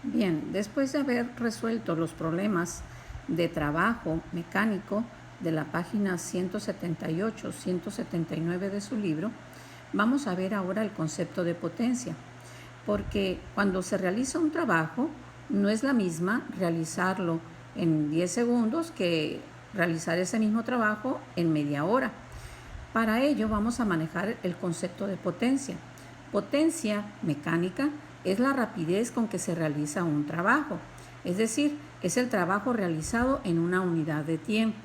Bien, después de haber resuelto los problemas de trabajo mecánico de la página 178-179 de su libro, vamos a ver ahora el concepto de potencia, porque cuando se realiza un trabajo no es la misma realizarlo en 10 segundos que realizar ese mismo trabajo en media hora. Para ello vamos a manejar el concepto de potencia. Potencia mecánica es la rapidez con que se realiza un trabajo, es decir, es el trabajo realizado en una unidad de tiempo,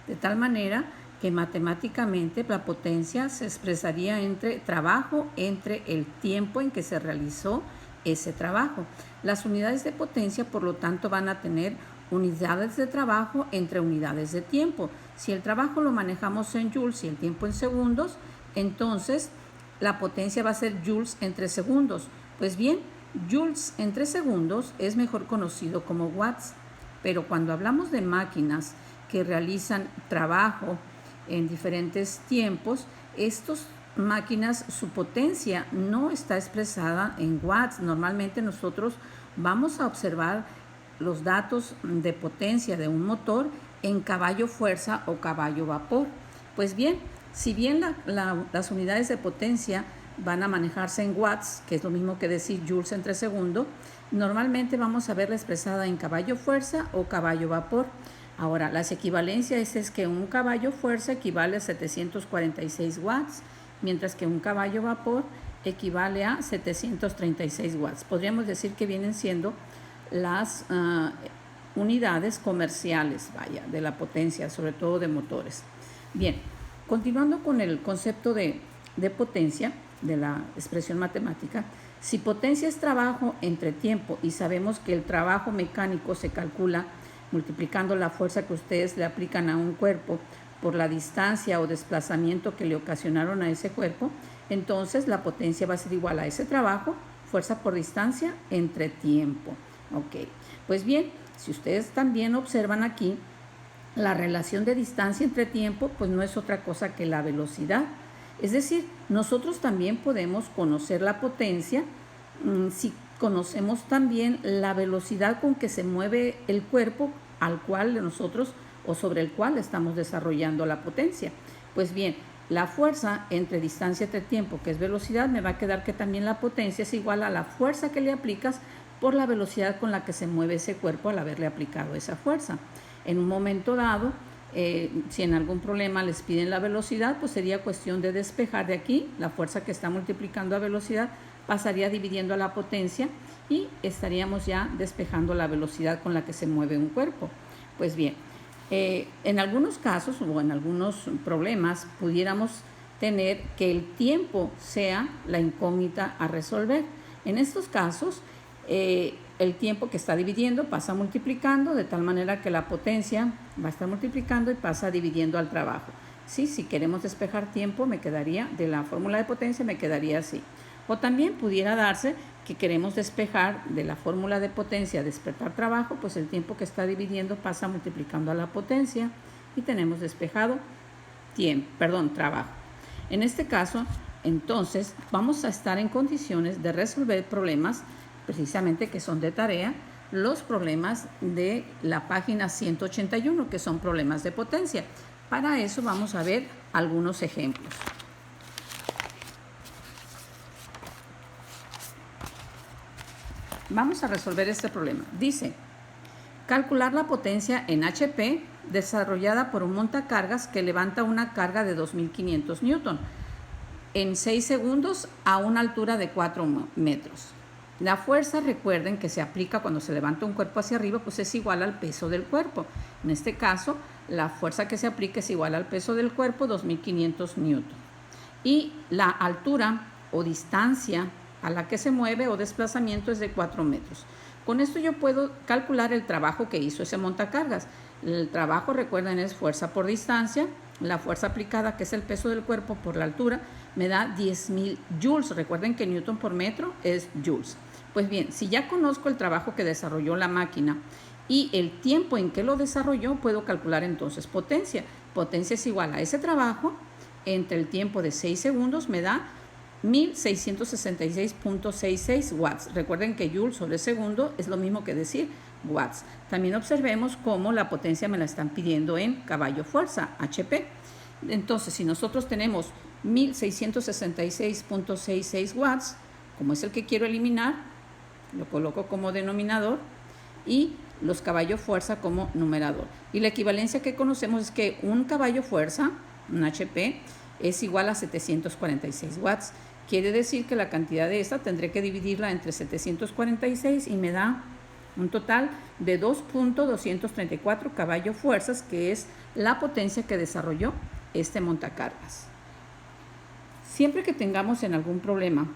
de tal manera que matemáticamente la potencia se expresaría entre trabajo entre el tiempo en que se realizó ese trabajo. Las unidades de potencia, por lo tanto, van a tener unidades de trabajo entre unidades de tiempo. Si el trabajo lo manejamos en joules y el tiempo en segundos, entonces la potencia va a ser joules entre segundos. Pues bien, joules entre segundos es mejor conocido como watts, pero cuando hablamos de máquinas que realizan trabajo en diferentes tiempos, estas máquinas, su potencia no está expresada en watts. Normalmente nosotros vamos a observar los datos de potencia de un motor en caballo fuerza o caballo vapor. Pues bien, si bien las unidades de potencia van a manejarse en watts, que es lo mismo que decir joules entre segundo, normalmente vamos a verla expresada en caballo fuerza o caballo vapor. Ahora, las equivalencias es que un caballo fuerza equivale a 746 watts, mientras que un caballo vapor equivale a 736 watts. Podríamos decir que vienen siendo las unidades comerciales, de la potencia, sobre todo de motores. Bien, continuando con el concepto de potencia, de la expresión matemática, si potencia es trabajo entre tiempo y sabemos que el trabajo mecánico se calcula multiplicando la fuerza que ustedes le aplican a un cuerpo por la distancia o desplazamiento que le ocasionaron a ese cuerpo, entonces la potencia va a ser igual a ese trabajo, fuerza por distancia entre tiempo. Ok, pues bien, si ustedes también observan aquí, la relación de distancia entre tiempo, pues no es otra cosa que la velocidad. Es decir, nosotros también podemos conocer la potencia si conocemos también la velocidad con que se mueve el cuerpo al cual nosotros o sobre el cual estamos desarrollando la potencia. Pues bien, la fuerza entre distancia entre tiempo, que es velocidad, me va a quedar que también la potencia es igual a la fuerza que le aplicas por la velocidad con la que se mueve ese cuerpo al haberle aplicado esa fuerza. En un momento dado, si en algún problema les piden la velocidad, pues sería cuestión de despejar de aquí la fuerza que está multiplicando a velocidad, pasaría dividiendo a la potencia y estaríamos ya despejando la velocidad con la que se mueve un cuerpo. Pues bien, en algunos casos o en algunos problemas pudiéramos tener que el tiempo sea la incógnita a resolver. En estos casos, el tiempo que está dividiendo pasa multiplicando, de tal manera que la potencia va a estar multiplicando y pasa dividiendo al trabajo. ¿Sí? Si queremos despejar tiempo, me quedaría, de la fórmula de potencia me quedaría así. O también pudiera darse que queremos despejar de la fórmula de potencia, despertar trabajo, pues el tiempo que está dividiendo pasa multiplicando a la potencia y tenemos despejado trabajo. En este caso, entonces, vamos a estar en condiciones de resolver problemas precisamente que son de tarea, los problemas de la página 181, que son problemas de potencia. Para eso vamos a ver algunos ejemplos. Vamos a resolver este problema. Dice, calcular la potencia en HP desarrollada por un montacargas que levanta una carga de 2.500 newton en 6 segundos a una altura de 4 metros. La fuerza, recuerden que se aplica cuando se levanta un cuerpo hacia arriba, pues es igual al peso del cuerpo. En este caso, la fuerza que se aplica es igual al peso del cuerpo, 2.500 newton. Y la altura o distancia a la que se mueve o desplazamiento es de 4 metros. Con esto yo puedo calcular el trabajo que hizo ese montacargas. El trabajo, recuerden, es fuerza por distancia. La fuerza aplicada, que es el peso del cuerpo por la altura, me da 10.000 joules. Recuerden que newton por metro es joules. Pues bien, si ya conozco el trabajo que desarrolló la máquina y el tiempo en que lo desarrolló, puedo calcular entonces potencia. Potencia es igual a ese trabajo entre el tiempo de 6 segundos, me da 1666.66 watts. Recuerden que joule sobre segundo es lo mismo que decir watts. También observemos cómo la potencia me la están pidiendo en caballo fuerza, HP. Entonces, si nosotros tenemos 1666.66 watts, como es el que quiero eliminar, lo coloco como denominador y los caballos fuerza como numerador. Y la equivalencia que conocemos es que un caballo fuerza, un HP, es igual a 746 watts. Quiere decir que la cantidad de esta tendré que dividirla entre 746 y me da un total de 2.234 caballos fuerzas, que es la potencia que desarrolló este montacargas. Siempre que tengamos en algún problema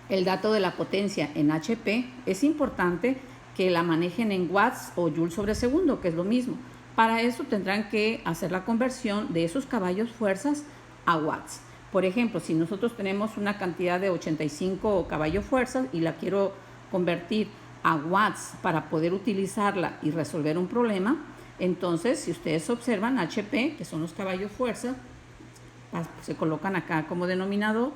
el dato de la potencia en HP, es importante que la manejen en watts o joules sobre segundo, que es lo mismo. Para eso tendrán que hacer la conversión de esos caballos fuerzas a watts. Por ejemplo, si nosotros tenemos una cantidad de 85 caballos fuerzas y la quiero convertir a watts para poder utilizarla y resolver un problema, entonces si ustedes observan HP, que son los caballos fuerza, se colocan acá como denominador,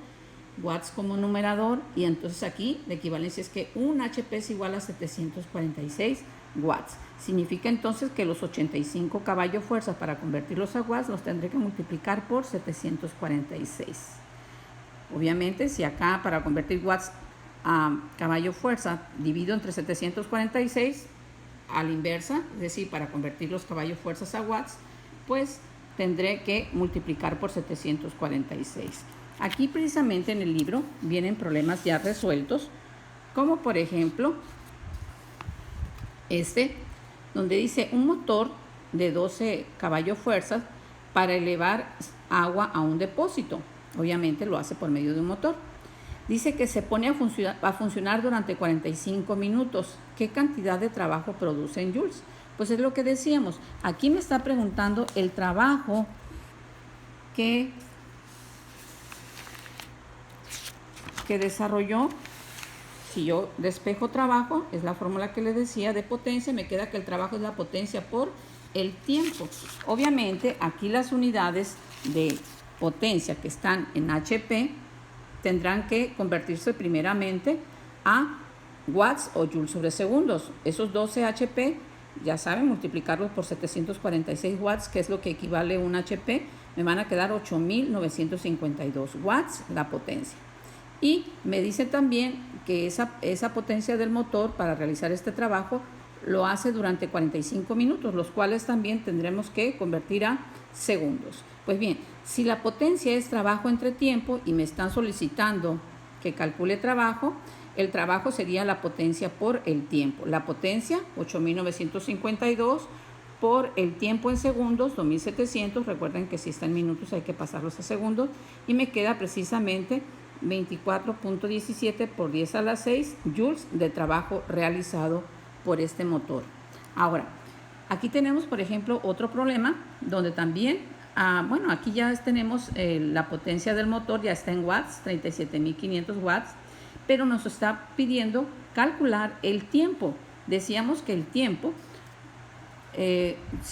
watts como numerador, y entonces aquí la equivalencia es que un HP es igual a 746 watts. Significa entonces que los 85 caballos fuerza para convertirlos a watts los tendré que multiplicar por 746. Obviamente, si acá para convertir watts a caballo fuerza divido entre 746, a la inversa, es decir, para convertir los caballos fuerzas a watts, pues tendré que multiplicar por 746. Aquí precisamente en el libro vienen problemas ya resueltos, como por ejemplo donde dice un motor de 12 caballos fuerzas para elevar agua a un depósito. Obviamente lo hace por medio de un motor. Dice que se pone a funcionar durante 45 minutos. ¿Qué cantidad de trabajo produce en joules? Pues es lo que decíamos. Aquí me está preguntando el trabajo que desarrolló. Si yo despejo trabajo, es la fórmula que les decía de potencia, me queda que el trabajo es la potencia por el tiempo. Obviamente aquí las unidades de potencia que están en HP tendrán que convertirse primeramente a watts o joules sobre segundos. Esos 12 HP, ya saben, multiplicarlos por 746 watts, que es lo que equivale a un HP, me van a quedar 8.952 watts la potencia. Y me dice también que esa potencia del motor para realizar este trabajo lo hace durante 45 minutos, los cuales también tendremos que convertir a segundos. Pues bien, si la potencia es trabajo entre tiempo y me están solicitando que calcule trabajo, el trabajo sería la potencia por el tiempo. La potencia, 8.952, por el tiempo en segundos, 2.700. Recuerden que si está en minutos hay que pasarlos a segundos. Y me queda precisamente 24.17 por 10 a la 6 joules de trabajo realizado por este motor. Ahora, aquí tenemos, por ejemplo, otro problema donde también, bueno, aquí ya tenemos la potencia del motor, ya está en watts, 37.500 watts, pero nos está pidiendo calcular el tiempo. Decíamos que el tiempo,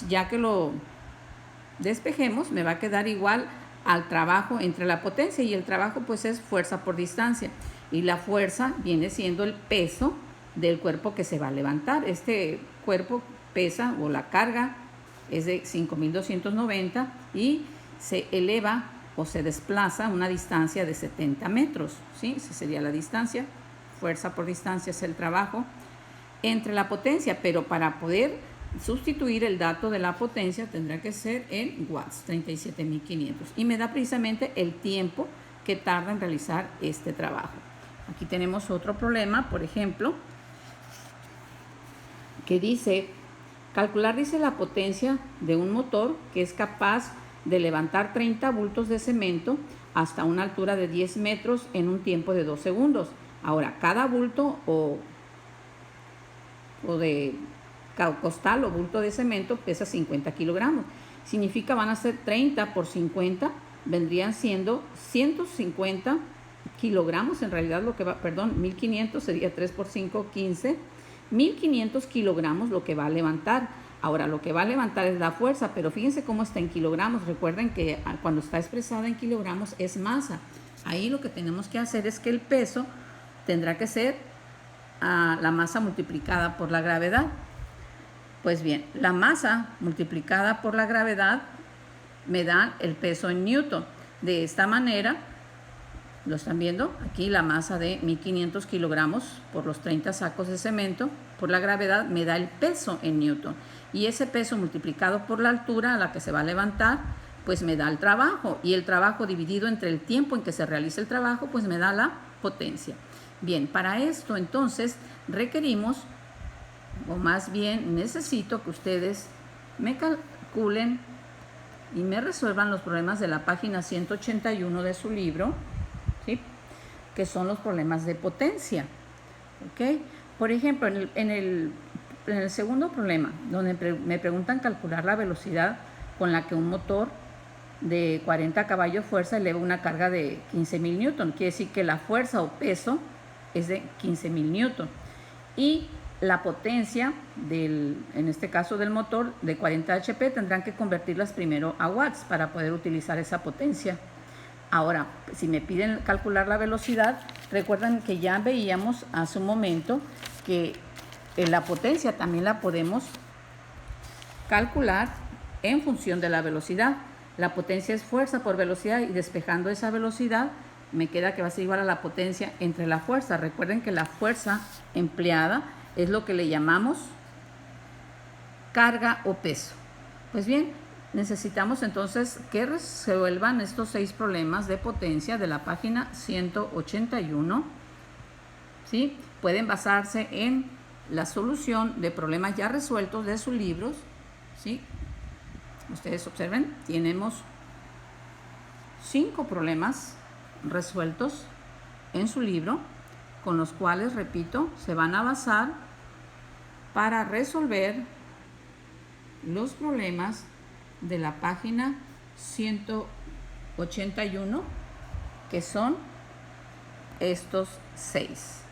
ya que lo despejemos, me va a quedar igual al trabajo entre la potencia, y el trabajo pues es fuerza por distancia, y la fuerza viene siendo el peso del cuerpo que se va a levantar. Este cuerpo pesa, o la carga es de 5.290 y se eleva o se desplaza una distancia de 70 metros, ¿sí? Esa sería la distancia. Fuerza por distancia es el trabajo entre la potencia, pero para poder sustituir el dato de la potencia tendrá que ser en watts, 37.500, y me da precisamente el tiempo que tarda en realizar este trabajo. Aquí tenemos otro problema, por ejemplo, que dice calcular, dice, la potencia de un motor que es capaz de levantar 30 bultos de cemento hasta una altura de 10 metros en un tiempo de 2 segundos. Ahora, cada bulto o de costal o bulto de cemento pesa 50 kilogramos. Significa van a ser 30 por 50, vendrían siendo 150 kilogramos. En realidad lo que va, 1500 sería 3 por 5, 15. 1500 kilogramos lo que va a levantar. Ahora, lo que va a levantar es la fuerza, pero fíjense cómo está en kilogramos. Recuerden que cuando está expresada en kilogramos es masa. Ahí lo que tenemos que hacer es que el peso tendrá que ser la masa multiplicada por la gravedad. Pues bien, la masa multiplicada por la gravedad me da el peso en newton. De esta manera, ¿lo están viendo? Aquí la masa de 1500 kilogramos por los 30 sacos de cemento por la gravedad me da el peso en newton. Y ese peso multiplicado por la altura a la que se va a levantar, pues me da el trabajo. Y el trabajo dividido entre el tiempo en que se realiza el trabajo, pues me da la potencia. Bien, para esto entonces requerimos, o más bien necesito que ustedes me calculen y me resuelvan los problemas de la página 181 de su libro, ¿sí? Que son los problemas de potencia. ¿Ok? Por ejemplo, en el segundo problema, donde me preguntan calcular la velocidad con la que un motor de 40 caballos fuerza eleva una carga de 15.000 newton. Quiere decir que la fuerza o peso es de 15.000 newton. Y la potencia, en este caso del motor, de 40 HP, tendrán que convertirlas primero a watts para poder utilizar esa potencia. Ahora, si me piden calcular la velocidad, recuerdan que ya veíamos hace un momento que la potencia también la podemos calcular en función de la velocidad. La potencia es fuerza por velocidad y despejando esa velocidad me queda que va a ser igual a la potencia entre la fuerza. Recuerden que la fuerza empleada es lo que le llamamos carga o peso. Pues bien, necesitamos entonces que resuelvan estos 6 problemas de potencia de la página 181. ¿Sí? Pueden basarse en la solución de problemas ya resueltos de sus libros. ¿Sí? Ustedes observen, tenemos 5 problemas resueltos en su libro, con los cuales, repito, se van a basar para resolver los problemas de la página 181, que son estos 6.